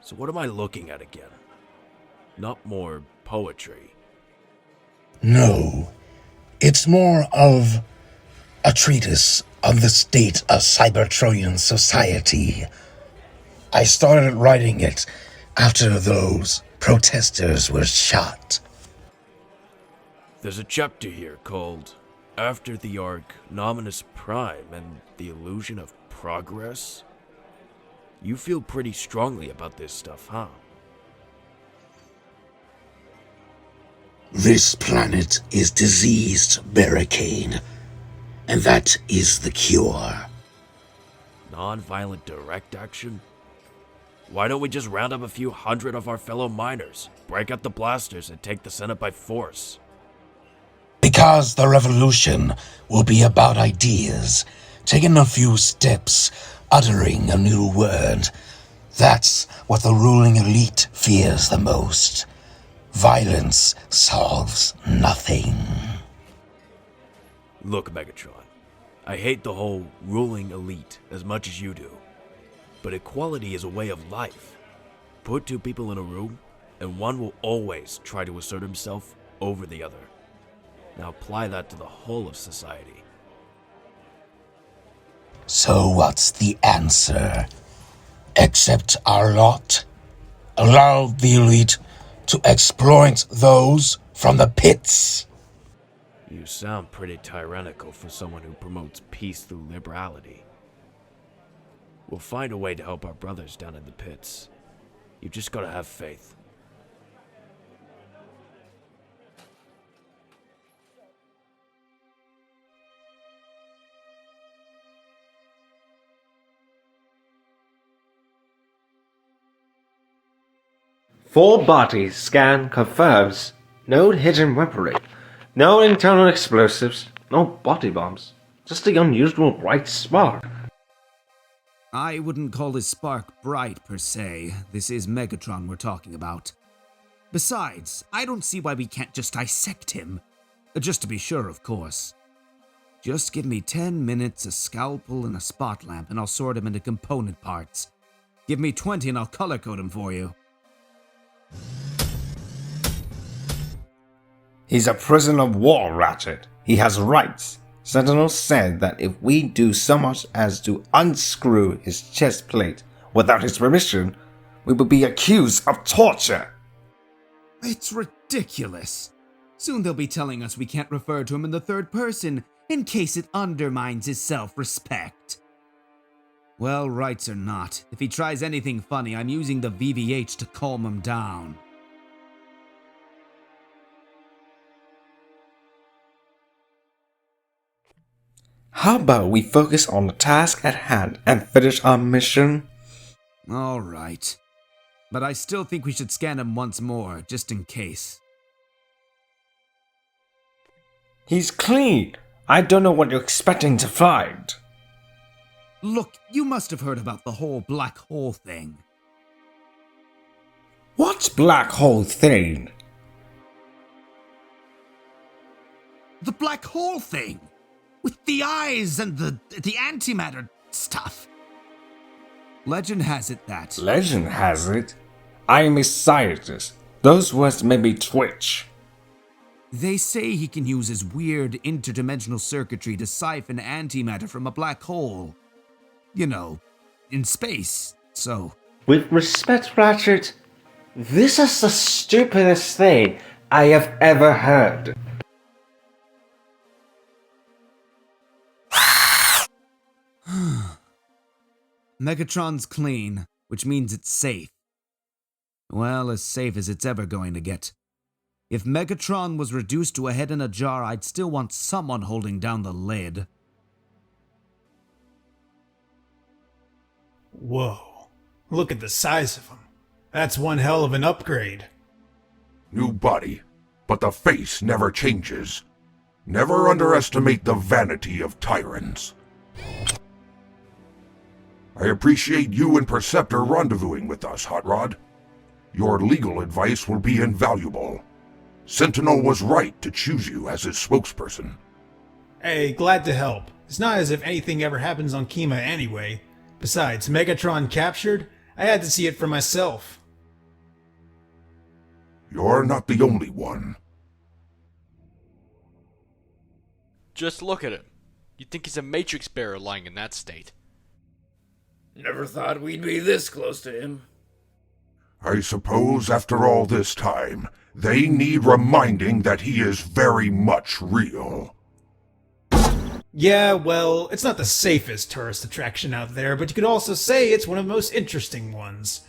So what am I looking at again? Not more poetry. No, it's more of a treatise on the state of Cybertronian society. I started writing it after those protesters were shot. There's a chapter here called After the Arc, Nominus Prime and the Illusion of Progress. You feel pretty strongly about this stuff, huh? This planet is diseased, Barricade, and that is the cure. Non-violent direct action? Why don't we just round up a few hundred of our fellow miners, break out the blasters, and take the Senate by force? Because the revolution will be about ideas, taking a few steps, uttering a new word. That's what the ruling elite fears the most. Violence solves nothing. Look, Megatron, I hate the whole ruling elite as much as you do. But equality is a way of life. Put two people in a room, and one will always try to assert himself over the other. Now apply that to the whole of society. So what's the answer? Accept our lot? Allow the elite to exploit those from the pits? You sound pretty tyrannical for someone who promotes peace through liberality. We'll find a way to help our brothers down in the pits. You just gotta have faith. Full body scan confirms no hidden weaponry, no internal explosives, no body bombs, just the unusual bright spark. I wouldn't call this spark bright per se. This is Megatron we're talking about. Besides, I don't see why we can't just dissect him. Just to be sure, of course. Just give me 10 minutes, a scalpel, and a spot lamp, and I'll sort him into component parts. Give me 20 and I'll color code him for you. He's a prisoner of war, Ratchet. He has rights. Sentinel said that if we do so much as to unscrew his chest plate without his permission, we would be accused of torture. It's ridiculous. Soon they'll be telling us we can't refer to him in the third person in case it undermines his self-respect. Well, rights or not, if he tries anything funny, I'm using the VVH to calm him down. How about we focus on the task at hand and finish our mission? All right. But I still think we should scan him once more, just in case. He's clean. I don't know what you're expecting to find. Look, you must have heard about the whole black hole thing. What black hole thing? The black hole thing! With the eyes and the antimatter stuff. Legend has it that... Legend has it. I am a scientist. Those words made me twitch. They say he can use his weird interdimensional circuitry to siphon antimatter from a black hole. You know, in space, so... With respect, Ratchet, this is the stupidest thing I have ever heard. Megatron's clean, which means it's safe. Well, as safe as it's ever going to get. If Megatron was reduced to a head in a jar, I'd still want someone holding down the lid. Whoa. Look at the size of him. That's one hell of an upgrade. New body, but the face never changes. Never underestimate the vanity of tyrants. I appreciate you and Perceptor rendezvousing with us, Hotrod. Your legal advice will be invaluable. Sentinel was right to choose you as his spokesperson. Hey, glad to help. It's not as if anything ever happens on Kima anyway. Besides, Megatron captured? I had to see it for myself. You're not the only one. Just look at him. You'd think he's a Matrix bearer lying in that state. Never thought we'd be this close to him. I suppose after all this time, they need reminding that he is very much real. Yeah, well, it's not the safest tourist attraction out there, but you could also say it's one of the most interesting ones.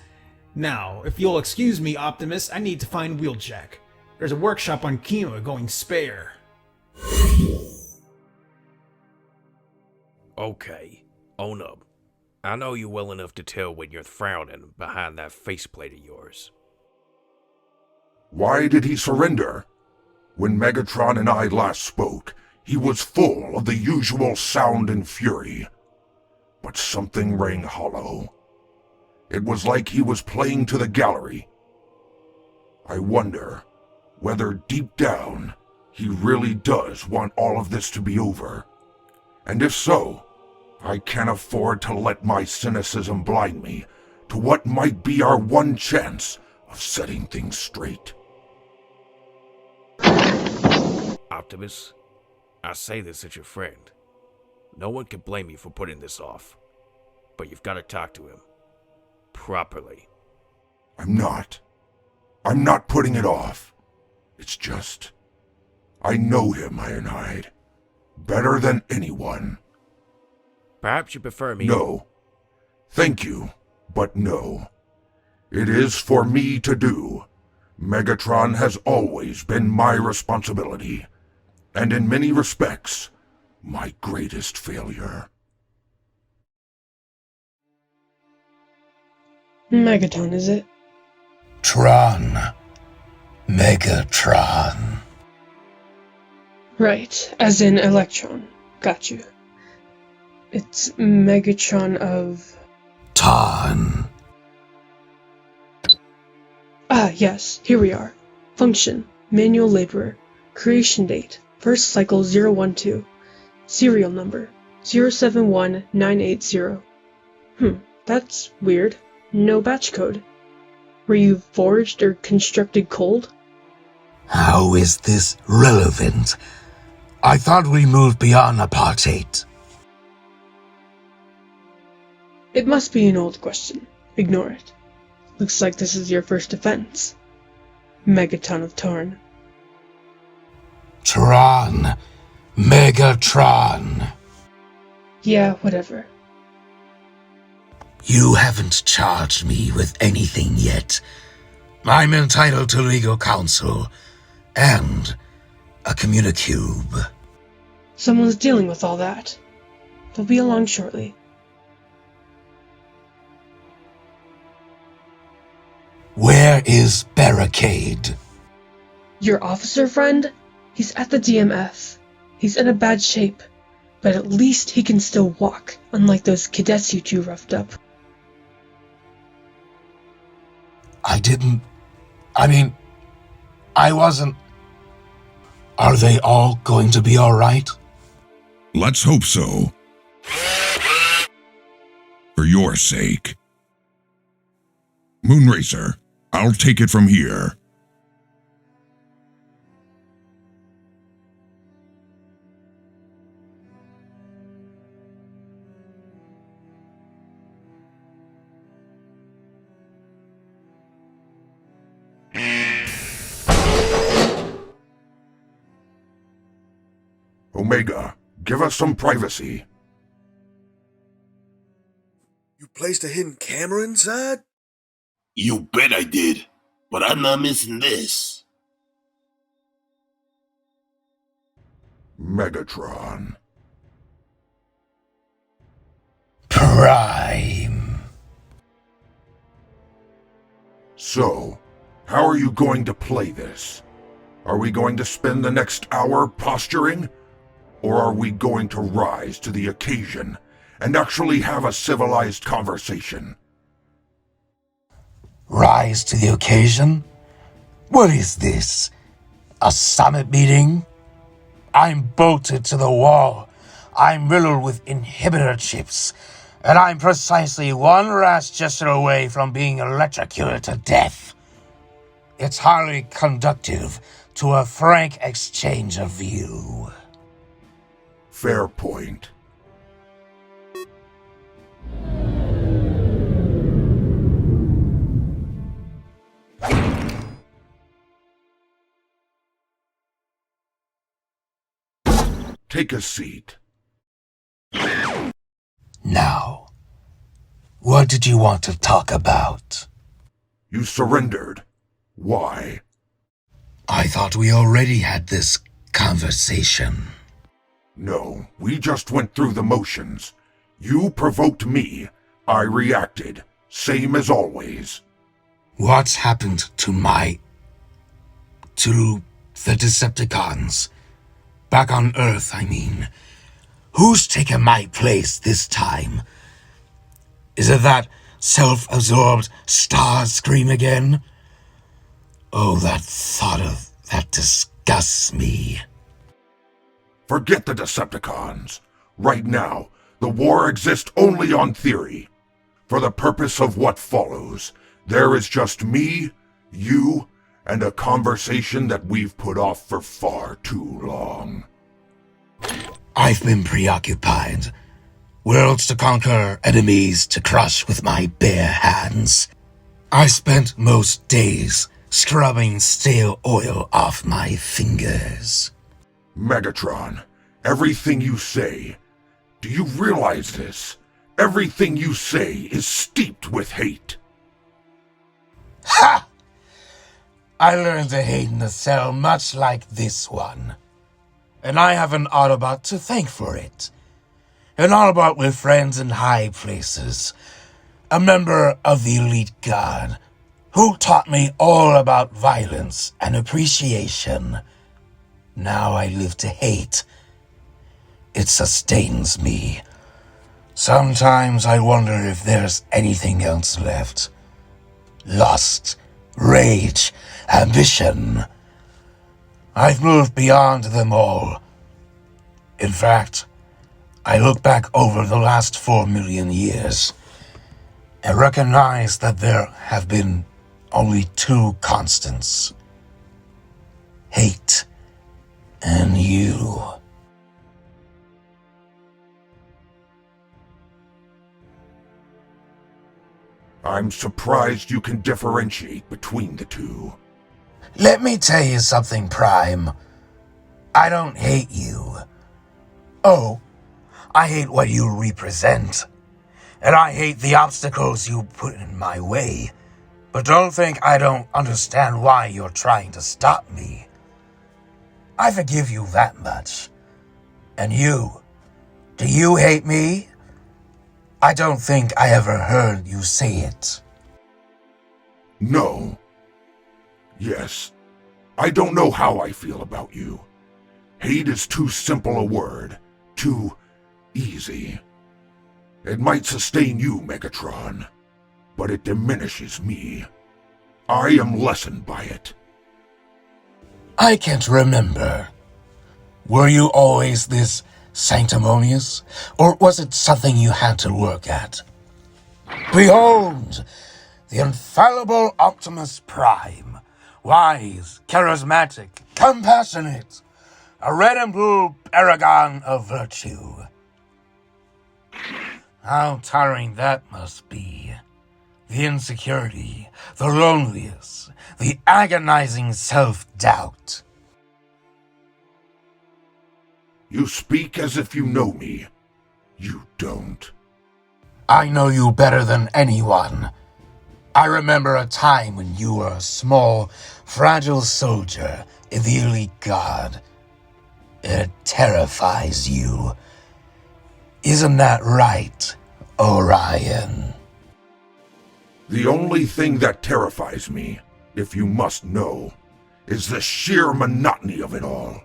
Now, if you'll excuse me, Optimus, I need to find Wheeljack. There's a workshop on Kima going spare. Okay, own up. I know you well enough to tell when you're frowning behind that faceplate of yours. Why did he surrender? When Megatron and I last spoke, he was full of the usual sound and fury. But something rang hollow. It was like he was playing to the gallery. I wonder whether deep down he really does want all of this to be over. And if so, I can't afford to let my cynicism blind me to what might be our one chance of setting things straight. Optimus, I say this as your friend. No one can blame you for putting this off. But you've got to talk to him. Properly. I'm not putting it off. It's just, I know him, Ironhide. Better than anyone. Perhaps you prefer me... No. Thank you, but no. It is for me to do. Megatron has always been my responsibility, and in many respects, my greatest failure. Megaton, is it? Tron. Megatron. Right, as in Electron. Got you. It's Megatron of... Ton. Ah, yes, here we are. Function, manual laborer. Creation date, first cycle 012. Serial number, 071980. That's weird. No batch code. Were you forged or constructed cold? How is this relevant? I thought we moved beyond apartheid. It must be an old question. Ignore it. Looks like this is your first offense. Megaton of Tarn. Tron. Megatron. Yeah, whatever. You haven't charged me with anything yet. I'm entitled to legal counsel and a communicube. Someone's dealing with all that. They'll be along shortly. Where is Barricade? Your officer friend? He's at the DMF. He's in a bad shape, but at least he can still walk, unlike those cadets you two roughed up. I wasn't... Are they all going to be alright? Let's hope so. For your sake. Moonracer, I'll take it from here. Omega, give us some privacy. You placed a hidden camera inside? You bet I did, but I'm not missing this. Megatron. Prime. So, how are you going to play this? Are we going to spend the next hour posturing? Or are we going to rise to the occasion and actually have a civilized conversation? Rise to the occasion? What is this? A summit meeting? I'm bolted to the wall. I'm riddled with inhibitor chips. And I'm precisely one rash gesture away from being electrocuted to death. It's hardly conducive to a frank exchange of view. Fair point. Take a seat. Now, what did you want to talk about? You surrendered. Why? I thought we already had this conversation. No, we just went through the motions. You provoked me. I reacted. Same as always. What's happened to the Decepticons? Back on Earth, I mean. Who's taken my place this time? Is it that self-absorbed Starscream again? Oh, that thought of that disgusts me. Forget the Decepticons. Right now, the war exists only on theory. For the purpose of what follows, there is just me, you, and a conversation that we've put off for far too long. I've been preoccupied. Worlds to conquer, enemies to crush with my bare hands. I spent most days scrubbing stale oil off my fingers. Megatron, everything you say, do you realize this? Everything you say is steeped with hate. Ha! I learned to hate in a cell much like this one. And I have an Autobot to thank for it. An Autobot with friends in high places. A member of the elite guard who taught me all about violence and appreciation. Now I live to hate. It sustains me. Sometimes I wonder if there's anything else left. Lust, rage, ambition. I've moved beyond them all. In fact, I look back over the last 4 million years and recognize that there have been only 2 constants. Hate and you. I'm surprised you can differentiate between the two. Let me tell you something, Prime. I don't hate you. Oh, I hate what you represent. And I hate the obstacles you put in my way. But don't think I don't understand why you're trying to stop me. I forgive you that much. And you, do you hate me? I don't think I ever heard you say it. No. Yes. I don't know how I feel about you. Hate is too simple a word. Too easy. It might sustain you, Megatron, but it diminishes me. I am lessened by it. I can't remember. Were you always this sanctimonious, or was it something you had to work at? Behold, the infallible Optimus Prime, wise, charismatic, compassionate, a red and blue paragon of virtue. How tiring that must be. The insecurity, the loneliness, the agonizing self-doubt. You speak as if you know me. You don't. I know you better than anyone. I remember a time when you were a small, fragile soldier in the elite guard. It terrifies you. Isn't that right, Orion? The only thing that terrifies me, if you must know, is the sheer monotony of it all.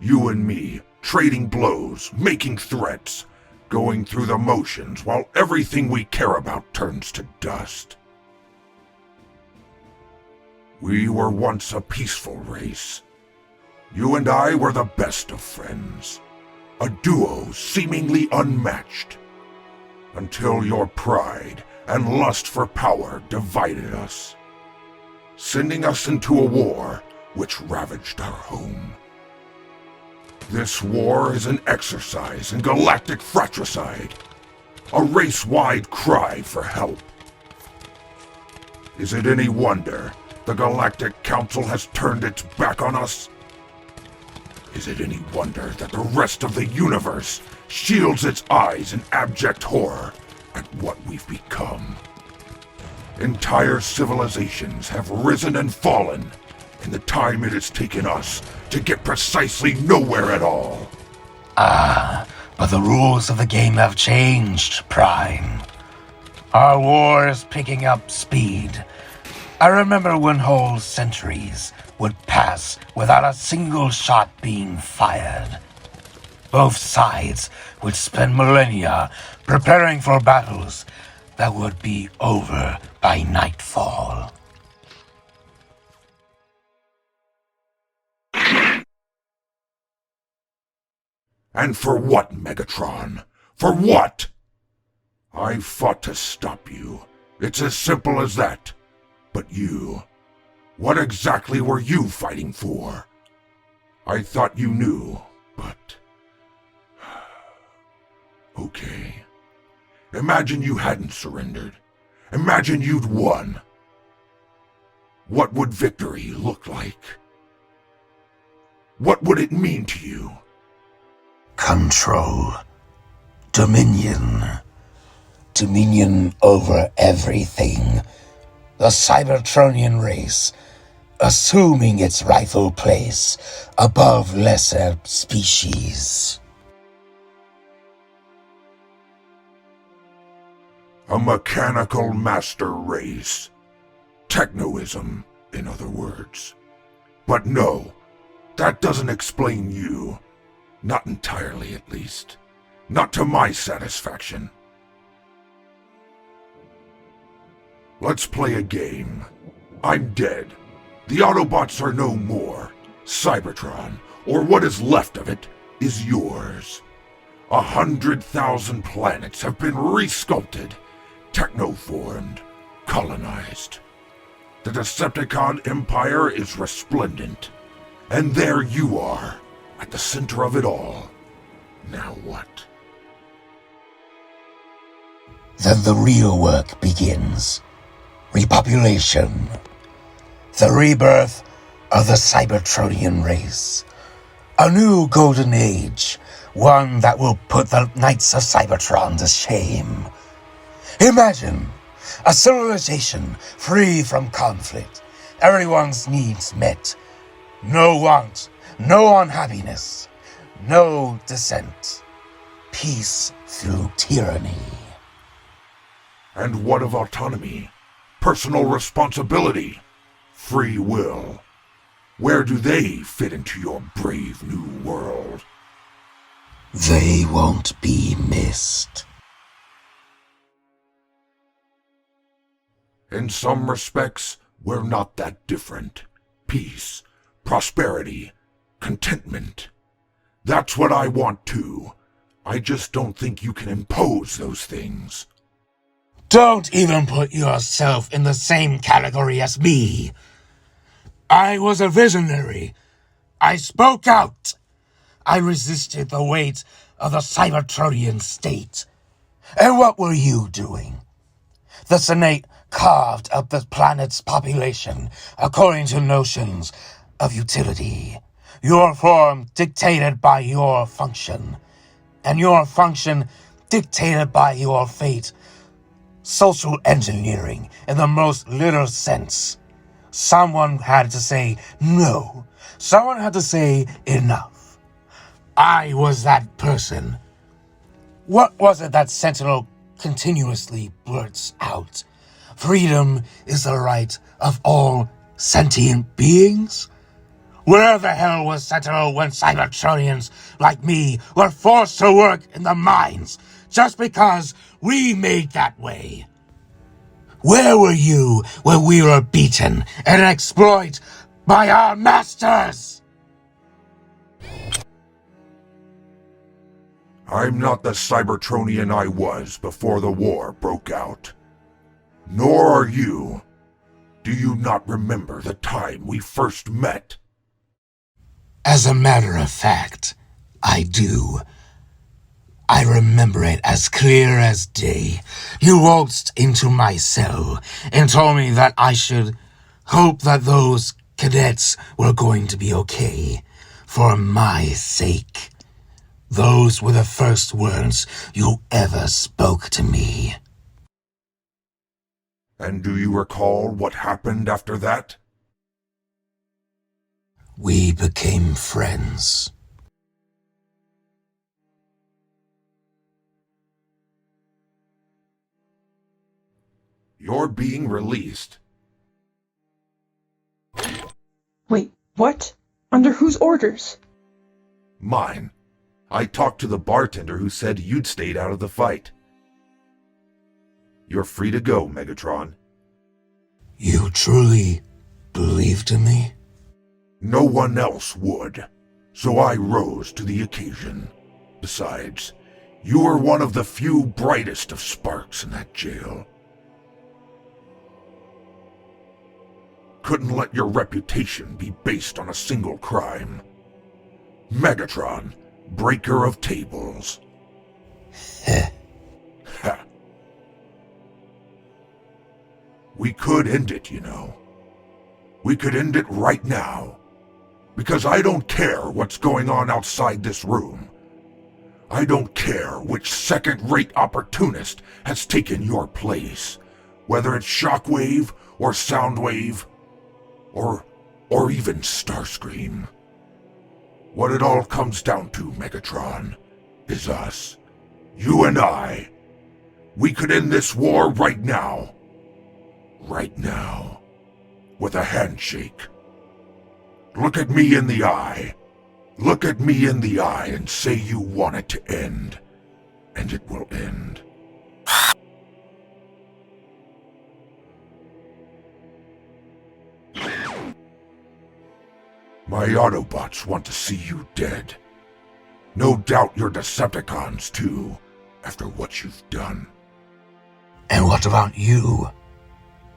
You and me, trading blows, making threats, going through the motions while everything we care about turns to dust. We were once a peaceful race. You and I were the best of friends. A duo seemingly unmatched. until your pride and lust for power divided us, sending us into a war which ravaged our home. This war is an exercise in galactic fratricide, a race-wide cry for help. Is it any wonder the Galactic Council has turned its back on us? Is it any wonder that the rest of the universe shields its eyes in abject horror at what we've become? Entire civilizations have risen and fallen in the time it has taken us to get precisely nowhere at all. But the rules of the game have changed, Prime. Our war is picking up speed. I remember when whole centuries would pass without a single shot being fired. Both sides would spend millennia preparing for battles that would be over by nightfall. And for what, Megatron? For what? I fought to stop you. It's as simple as that. But you... what exactly were you fighting for? I thought you knew, but... okay. Imagine you hadn't surrendered. Imagine you'd won. What would victory look like? What would it mean to you? Control. Dominion. Dominion over everything. The Cybertronian race, assuming its rightful place above lesser species. A mechanical master race. Technoism, in other words. But no, that doesn't explain you. Not entirely, at least. Not to my satisfaction. Let's play a game. I'm dead. The Autobots are no more. Cybertron, or what is left of it, is yours. 100,000 planets have been resculpted, technoformed, colonized. The Decepticon Empire is resplendent. And there you are, at the center of it all. Now what? Then the real work begins. Repopulation. The rebirth of the Cybertronian race. A new golden age, one that will put the Knights of Cybertron to shame. Imagine a civilization free from conflict, everyone's needs met, no want, no unhappiness, no dissent, peace through tyranny. And what of autonomy? Personal responsibility? Free will? Where do they fit into your brave new world? They won't be missed. In some respects, we're not that different. Peace, prosperity, contentment. That's what I want too. I just don't think you can impose those things. Don't even put yourself in the same category as me. I was a visionary. I spoke out. I resisted the weight of the Cybertronian state. And what were you doing? The Senate carved up the planet's population according to notions of utility. Your form dictated by your function, and your function dictated by your fate. Social engineering in the most literal sense. Someone had to say no. Someone had to say enough. I was that person. What was it that Sentinel continuously blurts out? Freedom is the right of all sentient beings? Where the hell was Sentinel when Cybertronians like me were forced to work in the mines just because we made that way? Where were you when we were beaten and exploited by our masters? I'm not the Cybertronian I was before the war broke out. Nor are you. Do you not remember the time we first met? As a matter of fact, I do. I remember it as clear as day. You waltzed into my cell and told me that I should hope that those cadets were going to be okay, for my sake. Those were the first words you ever spoke to me. And do you recall what happened after that? We became friends. You're being released. Wait, what? Under whose orders? Mine. I talked to the bartender who said you'd stayed out of the fight. You're free to go, Megatron. You truly believed in me? No one else would, so I rose to the occasion. Besides, you were one of the few brightest of sparks in that jail. Couldn't let your reputation be based on a single crime. Megatron, breaker of tables. Heh. Ha. We could end it, you know. We could end it right now. Because I don't care what's going on outside this room. I don't care which second-rate opportunist has taken your place. Whether it's Shockwave or Soundwave or even Starscream. What it all comes down to, Megatron, is us. You and I. We could end this war right now. Right now. With a handshake. Look at me in the eye. Look at me in the eye and say you want it to end. And it will end. My Autobots want to see you dead. No doubt your Decepticons too, after what you've done. And what about you?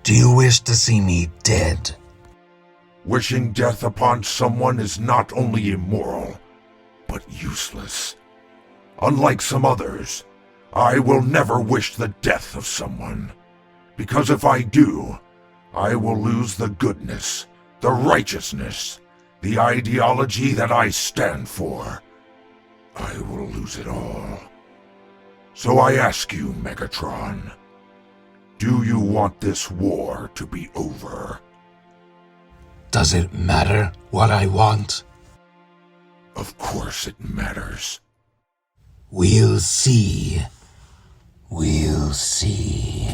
Do you wish to see me dead? Wishing death upon someone is not only immoral, but useless. Unlike some others, I will never wish the death of someone. Because if I do, I will lose the goodness, the righteousness, the ideology that I stand for. I will lose it all. So I ask you, Megatron, do you want this war to be over? Does it matter what I want? Of course it matters. We'll see. We'll see.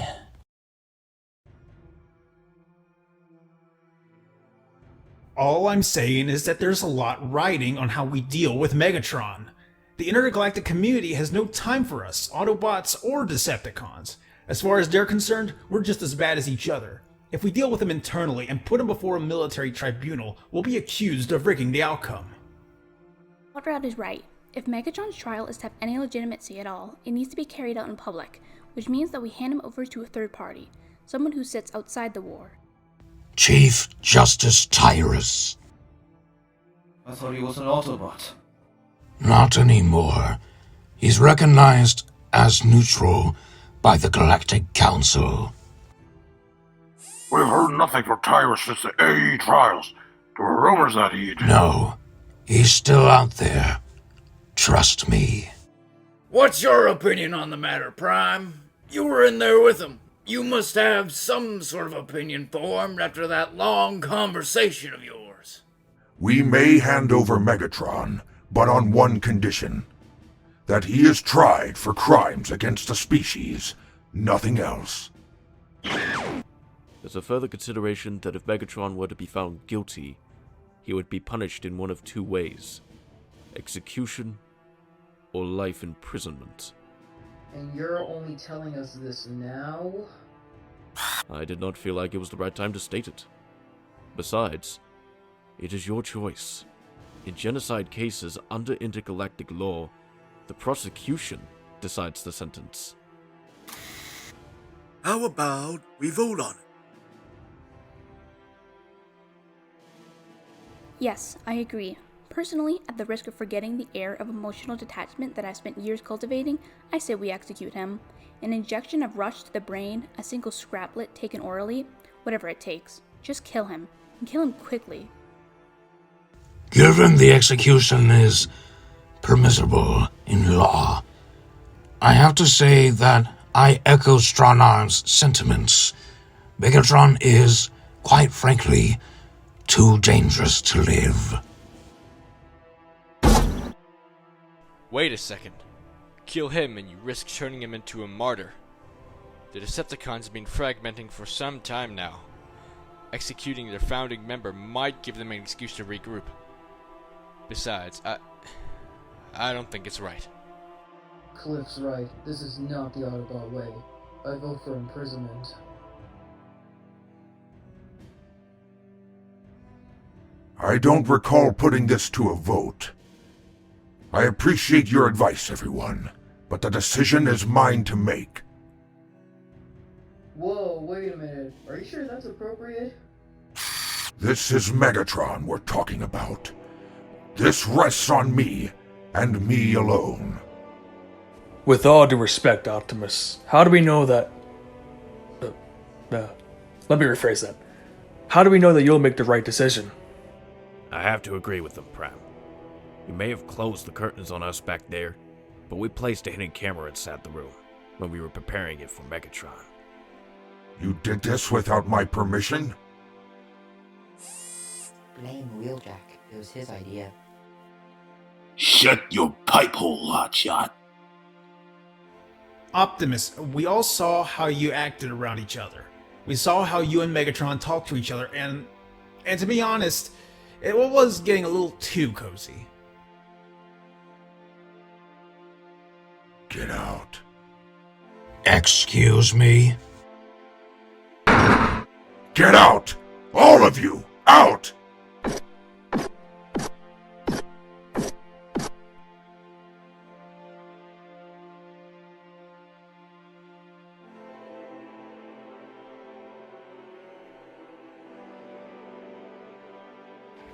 All I'm saying is that there's a lot riding on how we deal with Megatron. The intergalactic community has no time for us, Autobots or Decepticons. As far as they're concerned, we're just as bad as each other. If we deal with him internally and put him before a military tribunal, we'll be accused of rigging the outcome. Hotrod is right. If Megatron's trial is to have any legitimacy at all, it needs to be carried out in public, which means that we hand him over to a third party, someone who sits outside the war. Chief Justice Tyrus. I thought he was an Autobot. Not anymore. He's recognized as neutral by the Galactic Council. We've heard nothing from Tyrus since the AE trials. There were rumors that he'd... No, he's still out there. Trust me. What's your opinion on the matter, Prime? You were in there with him. You must have some sort of opinion formed after that long conversation of yours. We may hand over Megatron, but on one condition. That he is tried for crimes against the species, nothing else. There's a further consideration that if Megatron were to be found guilty, he would be punished in one of two ways: execution or life imprisonment. And you're only telling us this now? I did not feel like it was the right time to state it. Besides, it is your choice. In genocide cases under intergalactic law, The prosecution decides the sentence. How about we vote on it? Yes, I agree. Personally, at the risk of forgetting the air of emotional detachment that I've spent years cultivating, I say we execute him. An injection of rush to the brain, a single scraplet taken orally, whatever it takes. Just kill him, and kill him quickly. Given the execution is permissible in law, I have to say that I echo Strongarm's sentiments. Megatron is, quite frankly, too dangerous to live. Wait a second. Kill him and you risk turning him into a martyr. The Decepticons have been fragmenting for some time now. Executing their founding member might give them an excuse to regroup. Besides, I don't think it's right. Cliff's right. This is not the Autobot way. I vote for imprisonment. I don't recall putting this to a vote. I appreciate your advice, everyone, but the decision is mine to make. Whoa, wait a minute. Are you sure that's appropriate? This is Megatron we're talking about. This rests on me, and me alone. With all due respect, Optimus, how do we know that... let me rephrase that. How do we know that you'll make the right decision? I have to agree with them, Prime. You may have closed the curtains on us back there, but we placed a hidden camera inside the room when we were preparing it for Megatron. You did this without my permission? Blame Wheeljack. It was his idea. Shut your pipe hole, Hotshot. Optimus, we all saw how you acted around each other. We saw how you and Megatron talked to each other, and to be honest, it was getting a little too cozy. Get out. Excuse me? Get out! All of you! Out!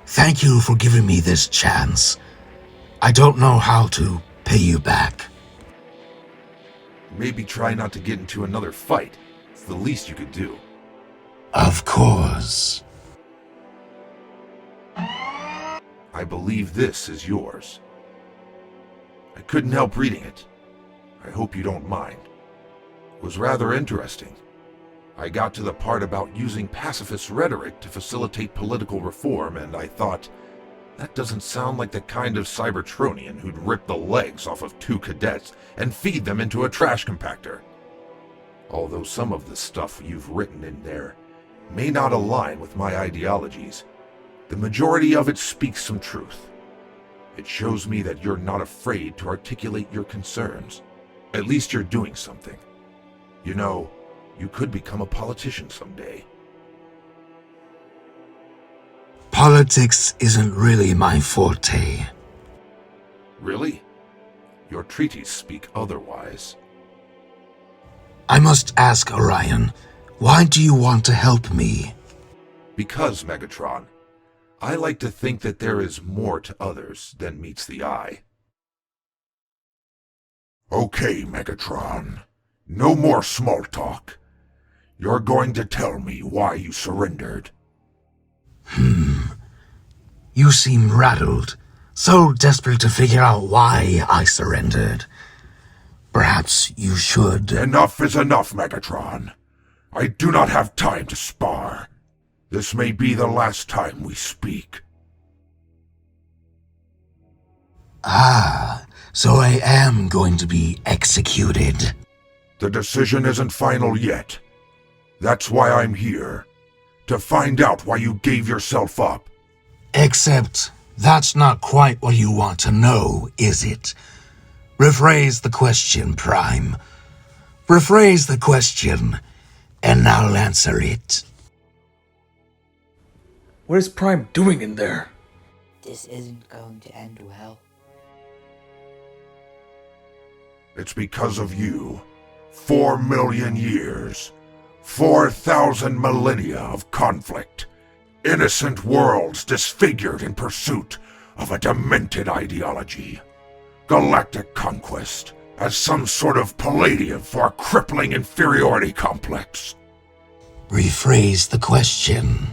Thank you for giving me this chance. I don't know how to pay you back. Maybe try not to get into another fight. It's the least you could do. Of course. I believe this is yours. I couldn't help reading it. I hope you don't mind. It was rather interesting. I got to the part about using pacifist rhetoric to facilitate political reform, and I thought, that doesn't sound like the kind of Cybertronian who'd rip the legs off of 2 cadets and feed them into a trash compactor. Although some of the stuff you've written in there may not align with my ideologies, the majority of it speaks some truth. It shows me that you're not afraid to articulate your concerns. At least you're doing something. You know, you could become a politician someday. Politics isn't really my forte. Really? Your treaties speak otherwise. I must ask Orion, why do you want to help me? Because, Megatron, I like to think that there is more to others than meets the eye. Okay, Megatron. No more small talk. You're going to tell me why you surrendered. You seem rattled, so desperate to figure out why I surrendered. Perhaps you should... Enough is enough, Megatron. I do not have time to spar. This may be the last time we speak. Ah, so I am going to be executed. The decision isn't final yet. That's why I'm here. To find out why you gave yourself up. Except, that's not quite what you want to know, is it? Rephrase the question, Prime. Rephrase the question, and I'll answer it. What is Prime doing in there? This isn't going to end well. It's because of you. 4 million years. 4,000 millennia of conflict. Innocent worlds disfigured in pursuit of a demented ideology. Galactic conquest as some sort of palladium for a crippling inferiority complex. Rephrase the question.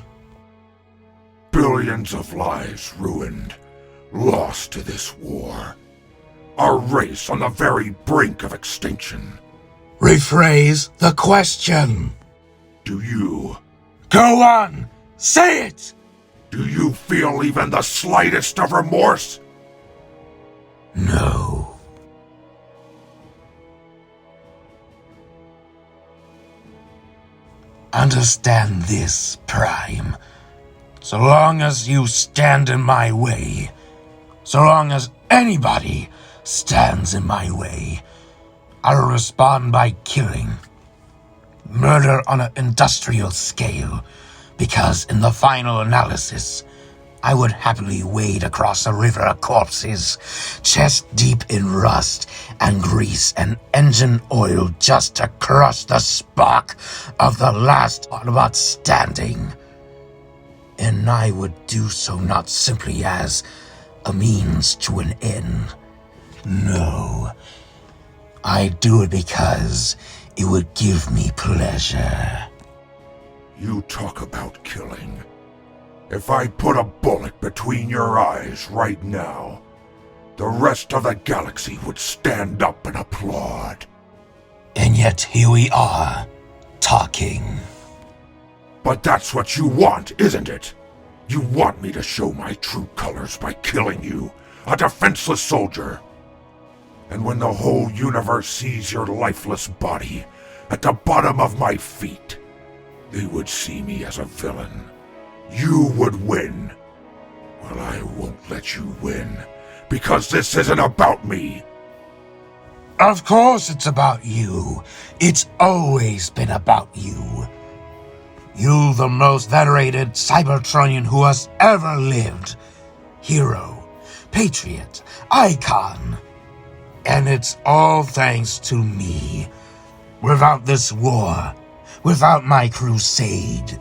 Billions of lives ruined, lost to this war. Our race on the very brink of extinction. Rephrase the question. Do you... Go on! Say it! Do you feel even the slightest of remorse? No. Understand this, Prime. So long as you stand in my way, so long as anybody stands in my way, I'll respond by killing. Murder on an industrial scale, because in the final analysis, I would happily wade across a river of corpses, chest deep in rust and grease and engine oil just to crush the spark of the last Autobot standing. And I would do so not simply as a means to an end. No. I do it because it would give me pleasure. You talk about killing. If I put a bullet between your eyes right now, the rest of the galaxy would stand up and applaud. And yet here we are, talking. But that's what you want, isn't it? You want me to show my true colors by killing you, a defenseless soldier. And when the whole universe sees your lifeless body at the bottom of my feet, they would see me as a villain. You would win. Well, I won't let you win, because this isn't about me. Of course it's about you. It's always been about you. You, the most venerated Cybertronian who has ever lived. Hero, patriot, icon. And it's all thanks to me. Without this war, without my crusade,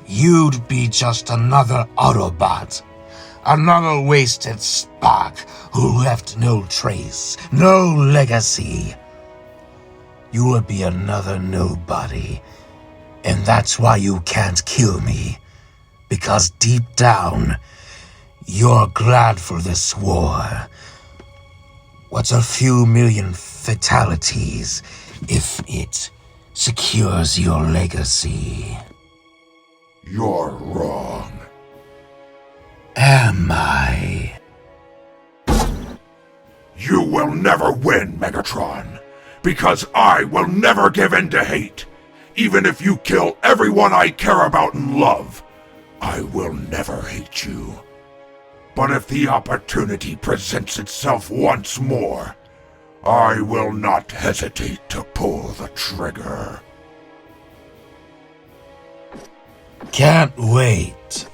you'd be just another Autobot. Another wasted spark who left no trace, no legacy. You would be another nobody. And that's why you can't kill me. Because deep down, you're glad for this war. What's a few million fatalities if it secures your legacy? You're wrong. Am I? You will never win, Megatron, because I will never give in to hate. Even if you kill everyone I care about and love, I will never hate you. But if the opportunity presents itself once more, I will not hesitate to pull the trigger. Can't wait.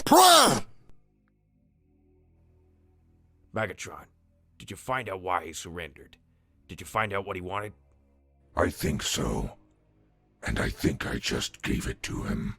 Prime! Megatron, did you find out why he surrendered? Did you find out what he wanted? I think so. And I think I just gave it to him.